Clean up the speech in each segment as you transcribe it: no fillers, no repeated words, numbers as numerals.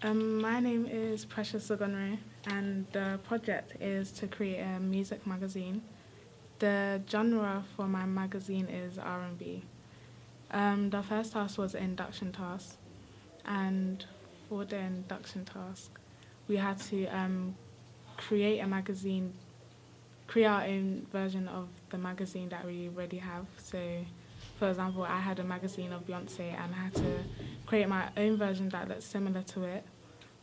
My name is Precious Sogonre, and the project is to create a music magazine. The genre for my magazine is R&B. The first task was an induction task, and for the induction task, we had to create a magazine, create our own version of the magazine that we already have. So, for example, I had a magazine of Beyonce, and I had to create my own version that looked similar to it.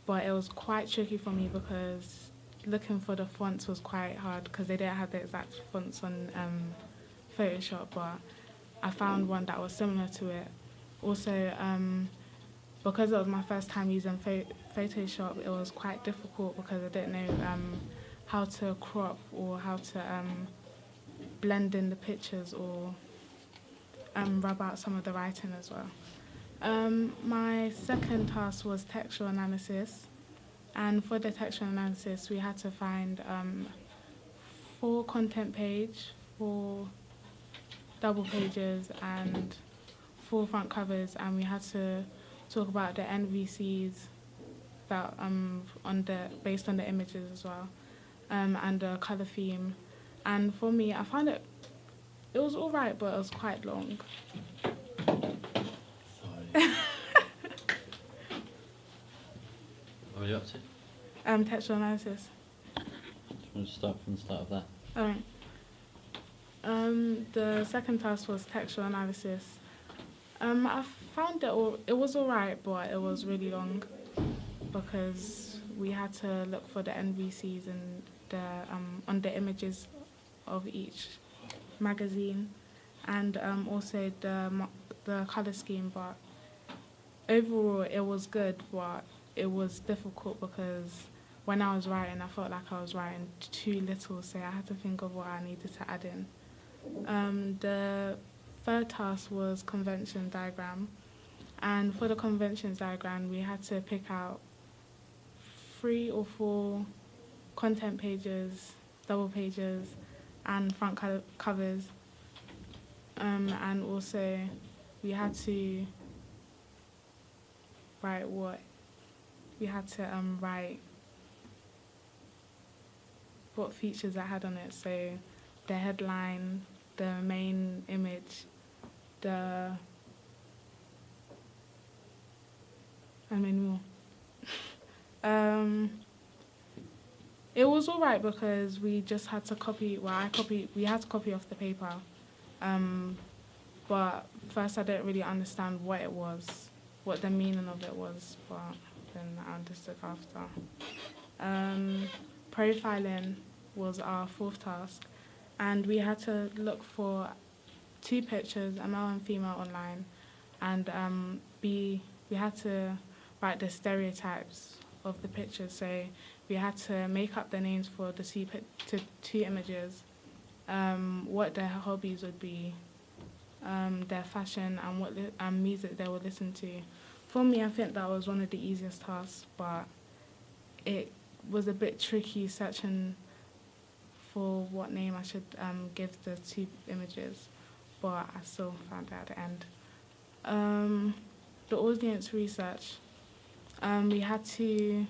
But it was quite tricky for me because looking for the fonts was quite hard because they didn't have the exact fonts on Photoshop, but I found one that was similar to it. Also, because it was my first time using Photoshop, it was quite difficult because I didn't know how to crop or how to blend in the pictures or rub out some of the writing as well. My second task was textual analysis, and for the textual analysis, we had to find 4 double pages, and 4 front covers, and we had to talk about the NVCs that based on the images as well, and the color theme. And for me, I found it was all right, but it was quite long. Sorry. What are you up to? Textual analysis. Do you want to start from the start of that? Alright. The second task was textual analysis. I found it was alright, but it was really long because we had to look for the NVCs and on the images of each magazine, and also the color scheme. But overall, it was good, but it was difficult because when I was writing, I felt like I was writing too little, so I had to think of what I needed to add in. The third task was convention diagram, and for the conventions diagram, we had to pick out 3 or 4 content pages, double pages, and front covers, and also we had to write write what features I had on it. So the headline, the main image, and many more. It was all right because we just had to we had to copy off the paper. But first I didn't really understand what it was, what the meaning of it was, but then I understood after. Profiling was our fourth task, and we had to look for 2 pictures, a male and female, online, and we had to write the stereotypes of the pictures. So we had to make up the names for the 2 images, what their hobbies would be, their fashion, and what music they would listen to. For me, I think that was one of the easiest tasks, but it was a bit tricky searching for what name I should give the 2 images, but I still found it at the end. The audience research, we had to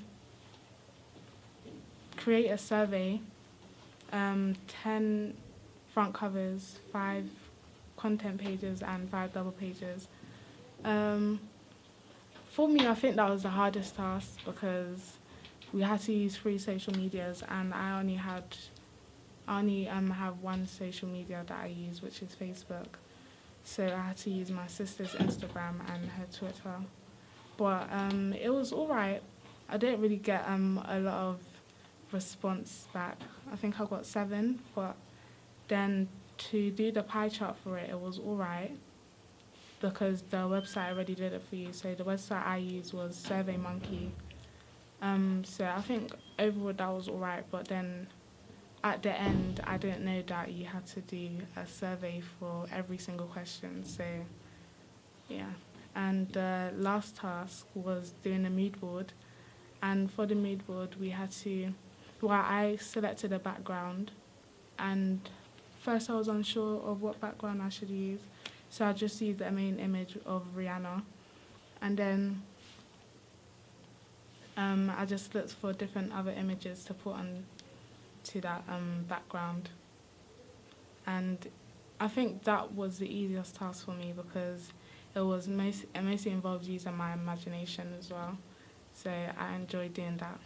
create a survey, 10 front covers, 5 content pages, and 5 double pages. For me, I think that was the hardest task because we had to use 3 social medias, and I only have one social media that I use, which is Facebook. So I had to use my sister's Instagram and her Twitter. But it was all right. I didn't really get a lot of response back. I think I got 7, but then to do the pie chart for it, it was all right because the website already did it for you. So the website I used was SurveyMonkey. So I think overall that was all right, but then at the end, I didn't know that you had to do a survey for every single question. So, yeah. And the last task was doing a mood board. And for the mood board, I selected a background. And first I was unsure of what background I should use. So I just used the main image of Rihanna. And then I just looked for different other images to put on to that background. And I think that was the easiest task for me because it mostly involved using my imagination as well. So I enjoyed doing that.